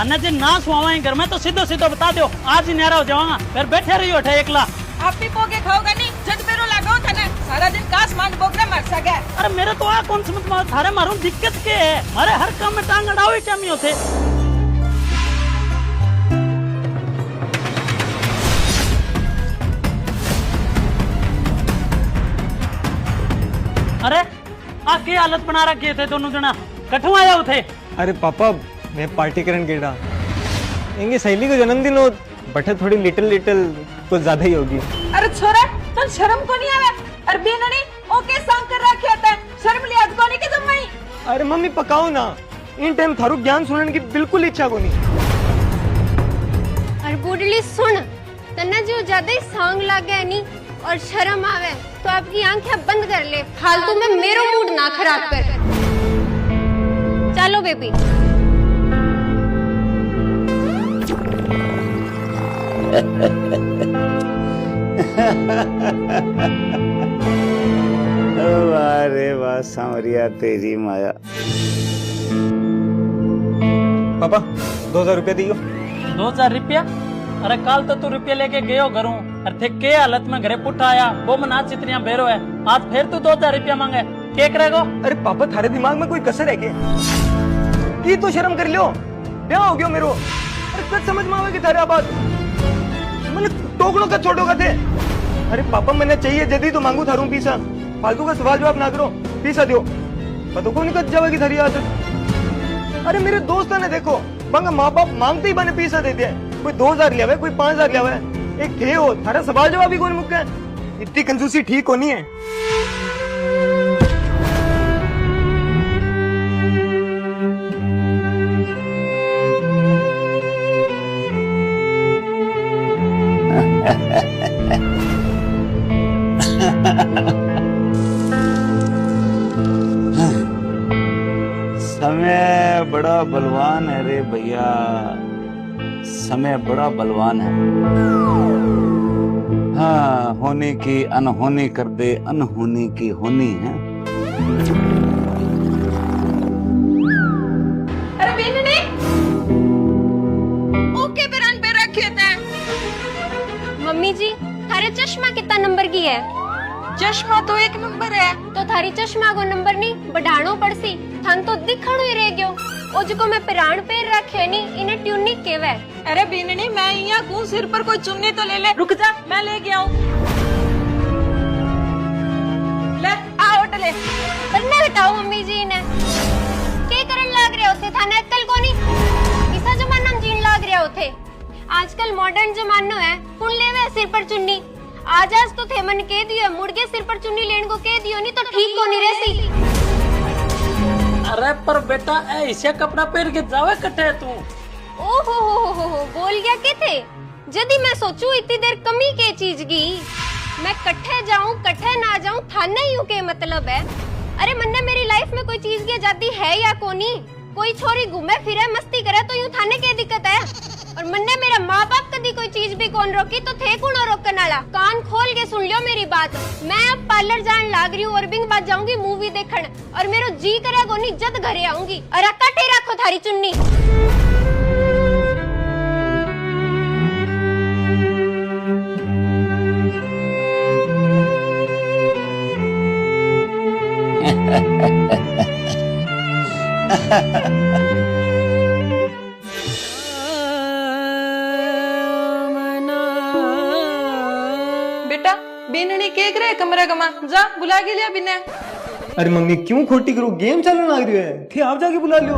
थाने जी ना सुहावा घर में तो सीधो सीधो बता दो, आज ही न्यारा हो जाऊंगा, फिर बैठे रही हो एकला। आप भी पोगे खाओगा नहीं, जद मेरो लगाओ था ना, सारा दिन कास मान बोकरा मर सके। अरे मेरे तो आ कौन समझ में थारे मारू दिक्कत के है, अरे हर काम में टांग अड़ाओ ही कमी होते। अरे आ की हालत बना रखी थे दोनों जना, कठू आया थे? अरे पापा मैं पार्टी करन गेड़ा, इनकी सहेली को जन्मदिन हो, बटे थोड़ी लिटिल कुछ ज्यादा ही होगी। अरे छोरा तो शर्म को नहीं आवे, अरे बेननी ओके सांग कर रखे था, शर्म लियाज को नहीं के जम्मई। अरे मम्मी पकाओ ना, इन टाइम थारू ज्ञान सुनने की बिल्कुल इच्छा को नहीं। और बुढ़ली सुन, तना जो ज्यादा ही सांग लागे नहीं और शर्म आवे तो आपकी आंखें बंद कर ले, फालतू में मेरो मूड ना खराब कर। चलो बेबी। अरे वाह सांवरिया तेरी माया। पापा 2000 रुपया दियो। 2000 रुपया? अरे कल तो तू रुपये लेके गयो घरों, अरे थे के हालत में घरे पुट आया, वो मना चितरिया बेरो है, आज फिर तू 2000 रुपया मांगे, के करेगो? अरे पापा थारे दिमाग में कोई कसर है के? की तो शर्म कर लियो, क्या हो गयो मेरो? अरे कुछ समझ में आवे कि थारे बात मैंने टोकड़ों का छोटो का थे। अरे पापा मैंने चाहिए जदी तो मांगू थारू पीसा, फालतू का सवाल जवाब ना करो, पीसा दियो, पता को निकल जाएगी थारी आदत। अरे मेरे दोस्त ने देखो बंगा माँ बाप मांगते ही बने पीसा देते हैं, कोई 2000 लिया हुआ है, कोई 5000 लिया हुआ है, एक थे हो थारा सवाल जवाब भी कोई मुक्का है, इतनी कंजूसी ठीक होनी है। समय बड़ा बलवान है रे भैया, समय बड़ा बलवान है। हाँ, होने की अनहोनी कर दे, अनहोनी की होनी है। अरे बेननी ओके पेरान पे रखे थे। मम्मी जी थारे चश्मा कितना नंबर की है? चश्मा तो 1 नंबर है। तो थारी चश्मा को नंबर नहीं बढ़ानो पड़सी, थान तो दिखणो ही रह गयो। ओ जिको मैं पिरान पेर रखे नी इन्हें ट्यूनिक केवे। अरे बेननी मैं यहाँ कूं, सिर पर कोई चुन्नी तो ले ले, रुक जा मैं लेके आऊं। ले आ उठले। पर न हटाओ मम्मी जी ने, के करन लाग रहे होते थाने अक्ल को नहीं, इसा जमाना में जीन लाग रहे होते। आजकल मॉडर्न जमानो है, कौन लेवे सिर पर चुन्नी? आज तो थे मन कह दियो, मुड़ के सिर पर चुन्नी लेने को कह दियो नहीं तो ठीक को नहीं रहती। अरे पर बेटा ऐसे कपड़ा पहन के जावे कटे तू? ओहो हो बोल गया के थे? जदी मैं सोचू इतनी देर कमी के चीज की, मैं कट्ठे जाऊं कट्ठे ना जाऊं थाने यूं के मतलब है। अरे मन्ने मेरी लाइफ में कोई चीज की आजादी है या कोनी? कोई छोरी घूमे फिरे मस्ती करे तो यूं थाने क्या दिक्कत है? और मन्ने मेरा माँ बाप कभी कोई चीज भी कौन रोकी तो थे कौन रोकने वाला? कान खोल के सुन लियो मेरी बात, मैं अब पार्लर जान लाग रही हूँ और बिंग बाद जाऊंगी मूवी देखने, और मेरो जी करेगा नहीं जद घरे आऊंगी। और कटे रखो थारी चुन्नी। बेटा बेननी के करे कमरे कमा जा बुला के लिया बिना। अरे मम्मी क्यों खोटी करो, गेम चलने लग रही है, थे आप जाके बुला लियो।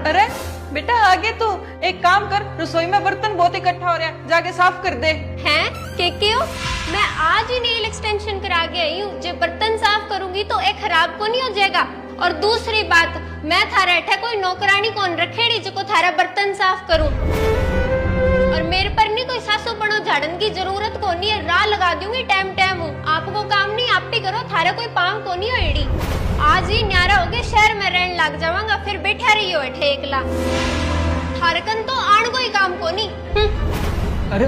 अरे बेटा आगे तू एक काम कर, रसोई में बर्तन बहुत इकट्ठा हो रहा है, जाके साफ कर दे। हैं के क्यों? मैं आज ही नेल एक्सटेंशन करा के आई हूँ, जब बर्तन साफ करूंगी तो एक खराब को नहीं हो जाएगा। और दूसरी बात, मैं थारा अठे कोई नौकरानी कौन रखेड़ी जो को थारा बर्तन साफ करूं, और मेरे पर नहीं कोई सासू पनो झाड़न की जरूरत को नहीं है, राह लगा दूंगी टाइम टाइम। आपको काम नहीं आप ही करो, थारा कोई पाम को नहीं होड़ी। आज ही न्यारा होगे शहर में रहने लग जावांगा, फिर बैठा रही हो अठे एकला, थारकन तो आण कोई काम को नहीं। अरे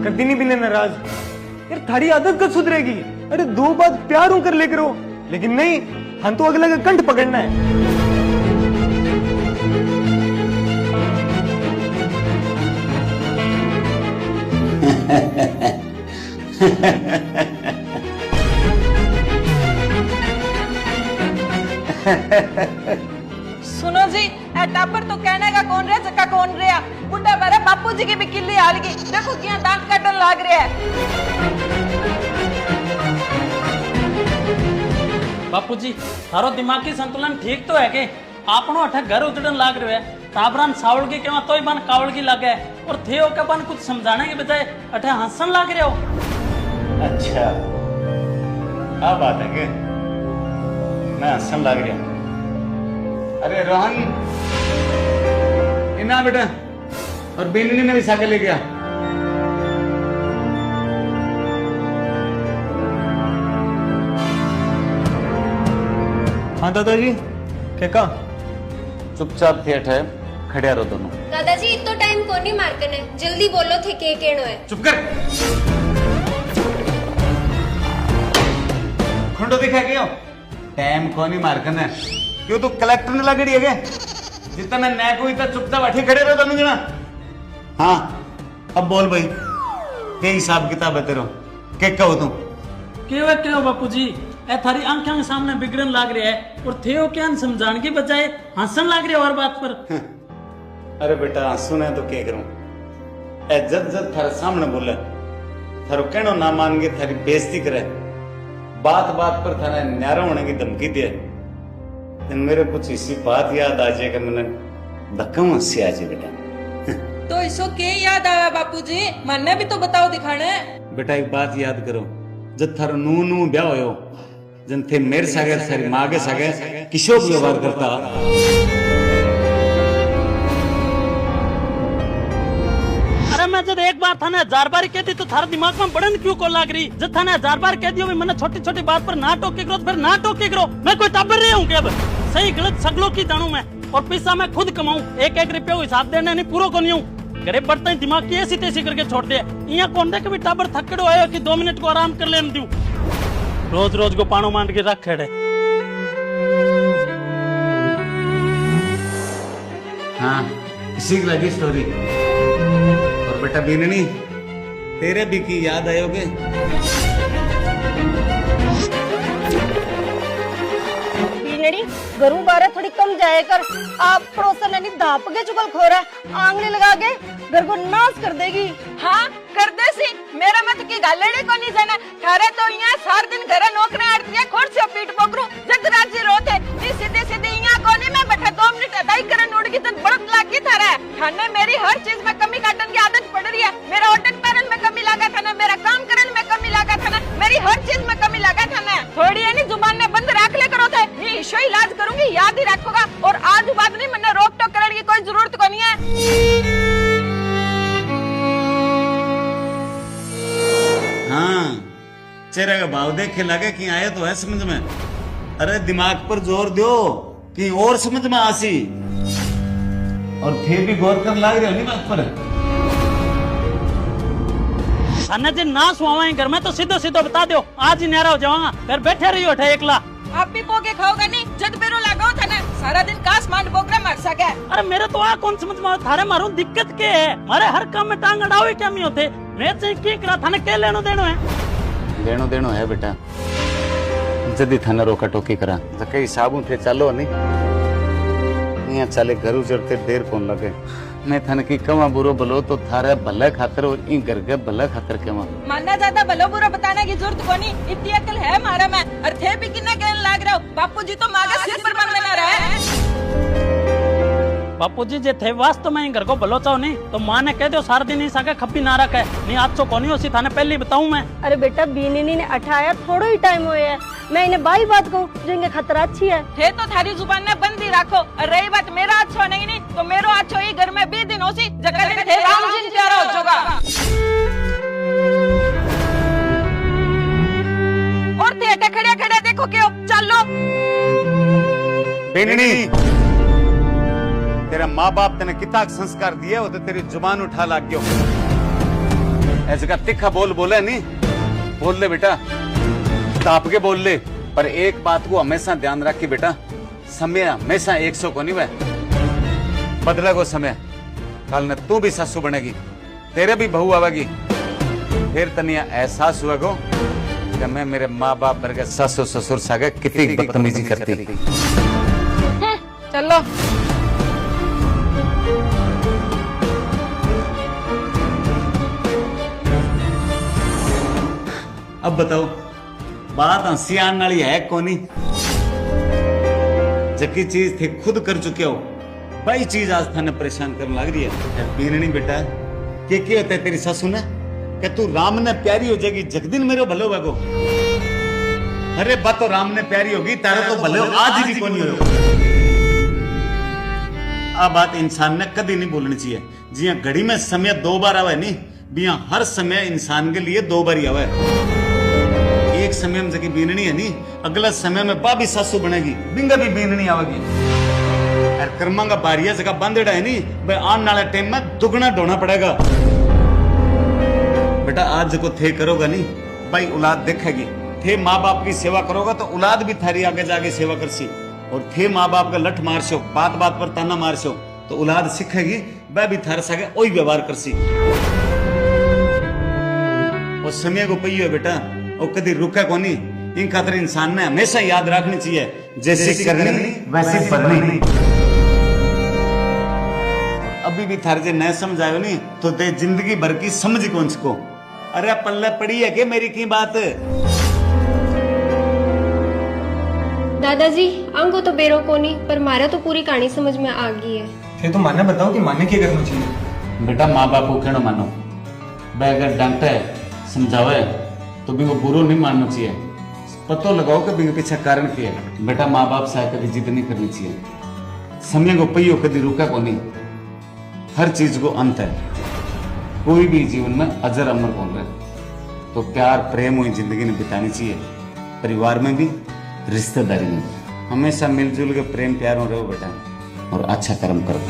कभी नहीं बिना नाराज यार, थारी आदत कब सुधरेगी? अरे दो बात प्यार हूं कर ले करो, लेकिन नहीं, हम तो अगले का कंठ पकड़ना है। सुनो जी, ए टापर तो कहने का कौन रहा, जका कौन रहा। बुढ़ा बारे बापू जी की भी किल्ली हाल गई, देखो किया दांत काटन लाग रहा है। बापू जी, थारो दिमागी संतुलन ठीक तो है के? आपनो अठे घर उजड़न लाग रहे है, टाबरान सावल की केवा तोय बन कावल की लागे है, और थे हो के बन कुछ समझाने के बजाय अठे हंसन लाग रहे हो। अच्छा, क्या बात है के मैं हंसन लाग रहा हूं? अरे रोहन, इना बेटा, और बेनी ने भी साके ले गया। हाँ दादाजी, क्या कहा? चुपचाप थे अठे खड़िया रहो दोनों। दादाजी इतो टाइम कोनी मारकने, जल्दी बोलो थे के केनो है। चुप कर। खंडो दिखा क्यों? टाइम कोनी मारकन है क्यों? तू कलेक्टर ने लगड़ी है के? जितना मैं नैक हुई तो चुपचाप अठे खड़े रहो दोनों जना। हाँ, अब बोल भाई, के हिसाब किताब है तेरो? के कहो तू? क्यों बापू जी, ए थारी आंखें सामने बिगड़न लाग रहा है, और थे हो क्या समझाने के बजाय हंसन लाग रहे हो हर बात पर। अरे बेटा, सुने तो क्या करूं? ए जद जद थारे सामने बोले, थारो कहनो ना मान के थारी बेइज्जती करे, बात बात पर थाने न्यारा होने की धमकी दे, तो मेरे कुछ इसी बात याद आ जाए कि मैंने धक्का मस्सी आ जाए बेटा। तो इसो के याद आया बापूजी, मन्ने भी तो बताओ दिखाने। बेटा एक बात याद करो, जब थारो नू ब्याह होयो, जन थे मेरे सागे थारी माँ के सागे किशोर व्यवहार करता। अरे मैं जब एक बार थाने 1000 बार कहती तो थारा दिमाग में बड़न क्यों को लाग रही? जब थाने 1000 बार कह दियो मैंने छोटी छोटी बात पर ना टोके करो, फिर ना टोके करो। मैं कोई टाबर रही हूँ क्या? अब सही गलत सगलों की जानू मैं, और पैसा मैं खुद कमाऊं। एक एक रुपया हिसाब देने नहीं पूरा को नहीं हूँ। गरीब बर्तन दिमाग की ऐसी तैसी करके छोड़ दे। यहाँ कौन दे कभी टाबर थकड़ो आयो कि 2 मिनट को आराम कर लेने दूं। रोज रोज को पानो मान के रख खेड़े। हाँ, इसी की लगी स्टोरी। और बेटा बीननी, तेरे भी की याद आयोगे? बीनड़ी घरों बारह थोड़ी कम जाए कर। आप पड़ोसन ने धाप के चुगल खोरा, आंगली लगा के घर को नाश कर देगी। हाँ कर दे सी, मेरा मत की गालेड़ी को नहीं जाना। थारे तो यहाँ सार दिन घर नौकरी आड़ती है, खोड़ से पीठ पकड़ू जद राजी रोते। ये सीधे सीधे यहाँ को नहीं, मैं बैठा 2 मिनट अदाई करन उड़ की तन बड़त लाग की थारा। थाने मेरी हर चीज में कमी काटन की आदत पड़ रही है। मेरा ओटन पैरन में कमी लगा था ना, मेरा काम करन में कमी लगा था ना, मेरी हर चीज में कमी लगा था ना। थोड़ी है नहीं जुबान ने बंद रख ले करो थे, ये ईशो इलाज करूंगी, याद ही रखोगा। और आज बात नहीं, मैंने रोक टोक करने की कोई जरूरत को नहीं है। हाँ, चेहरे का भाव देख के लगे कि आए तो है समझ में। अरे दिमाग पर जोर दो कि और समझ में आसी, और फिर भी गौर कर लाग रहे हो नहीं बात पर। थाने जे ना सुहावे घर में तो सीधो सीधो बता दो, आज ही न्यारा हो जाऊंगा। फिर बैठे रही हो एकला। आप भी पोके खाओगा नहीं, जद बेरो लगाओ था ना, सारा दिन कास मांड बोकरा मार सके। अरे मेरे तो आ कौन समझ में थारे मारू दिक्कत के है? मारे हर काम में टांग अड़ावे क्या नहीं होते? मैं चाहिए की करा थाने के लेनो देनो है? लेनो देनो है बेटा, जदी थाने रोका टोकी करा तो कई साबुन थे चालो नहीं, यहाँ चले घर उजड़ते देर कौन लगे। मैं थाने की कमा बुरो भलो तो थारे भले खातर और इन घर के भले खातर कमा। मानना ज्यादा भलो बुरा बताने की जरूरत को नहीं, इतनी अकल है मारा में। और थे भी किन्ना कहने लाग रहा हो, बापू जी तो मागा सिर पर बन बना रहा है। बापू जी जे थे वास्तव में घर को भलो चाहो नहीं तो माँ ने कह दो सारा दिन इस आगे खप्पी ना रखे नहीं। आज तो कोनी होसी थाने पहले बताऊं मैं। अरे बेटा बीननी ने अठाया थोड़ा ही टाइम हुए है, मैं इन्हें बाई बात कहूँ जो इनके खतरा अच्छी है। थे तो थारी जुबान ने बंद ही रखो। और रही बात मेरा अच्छो नहीं तो मेरो अच्छो ही घर में 20 दिन होसी, जगह दिन थे राम जी प्यारा हो जोगा। और थे खड़े खड़े देखो क्यों, चलो बेननी, तेरा माँ बाप तेने कितना संस्कार दिए वो तो तेरी जुबान उठा लाग गयो। ऐसे का तिखा बोल बोले नहीं, बोल ले बेटा। दाप के बोल ले, पर एक बात को हमेशा ध्यान रख के बेटा, समय हमेशा 100 को नहीं वह बदला को समय। कल न तू भी सासू बनेगी, तेरे भी बहू आवेगी, फिर तनिया एहसास हुआ को कि मैं मेरे माँ बाप भर के सासू ससुर सागे कितनी बदतमीजी करती। चलो अब बताओ, बात हंसी आने वाली है कोनी? जबकि चीज थे खुद कर चुके हो, भाई चीज आज थाने परेशान करने लग रही है। बीननी बेटा, के होता है तेरी सासू ने कि तू राम ने प्यारी हो जाएगी जगदिन मेरे भलो बागो। अरे बात तो राम ने प्यारी होगी, तारा तो भले आज भी कोनी हो। आ बात इंसान ने कभी नहीं बोलनी चाहिए। जिया घड़ी में समय 2 बार आवे नहीं, बिया हर समय इंसान के लिए 2 बार ही आवे। एक समय में जगह बीननी है नहीं, अगला समय में बाबी सासू बनेगी, बिंगा भी बीननी आवेगी। और कर्मा का बारिया जगह बंदेड़ा है नहीं, भाई आने वाले टाइम में दुगना ढोना पड़ेगा। बेटा आज को थे करोगा नहीं, भाई औलाद देखेगी। थे माँ बाप की सेवा करोगा तो औलाद भी थारी आगे जाके सेवा करसी। और थे माँ बाप का लठ मारसो, बात बात पर ताना मारसो, तो औलाद सीखेगी, वह भी थारे सागे वही व्यवहार करसी। और समय को पई है बेटा, और कभी रुका को नहीं। इन खातर इंसान ने हमेशा याद रखनी चाहिए, जैसी करनी वैसी बननी। अभी भी थारे जे न समझ आयो नहीं तो ते जिंदगी भर की समझ कौन सको। अरे पल्ले पड़ी है के मेरी की बात? दादाजी अंगो तो बेरो को नहीं, पर मारा तो पूरी कहानी समझ में आ गई है। फिर तो माने बताओ कि माने क्या करना चाहिए? बेटा माँ बाप को क्यों मानो? भाई अगर डांटे समझावे तो भी वो बुरो नहीं मानना चाहिए। पतो लगाओ कि भी पीछे कारण क्या है। बेटा माँ बाप से कभी जिद नहीं करनी चाहिए। समय को पहियो कभी रुका को नहीं। हर चीज को अंत है, कोई भी जीवन में अजर अमर कौन रहे। तो प्यार प्रेम हुई जिंदगी में बितानी चाहिए, परिवार में भी रिश्तेदारी में। हमेशा मिलजुल के प्रेम प्यार में रहो बेटा, और अच्छा कर्म करो।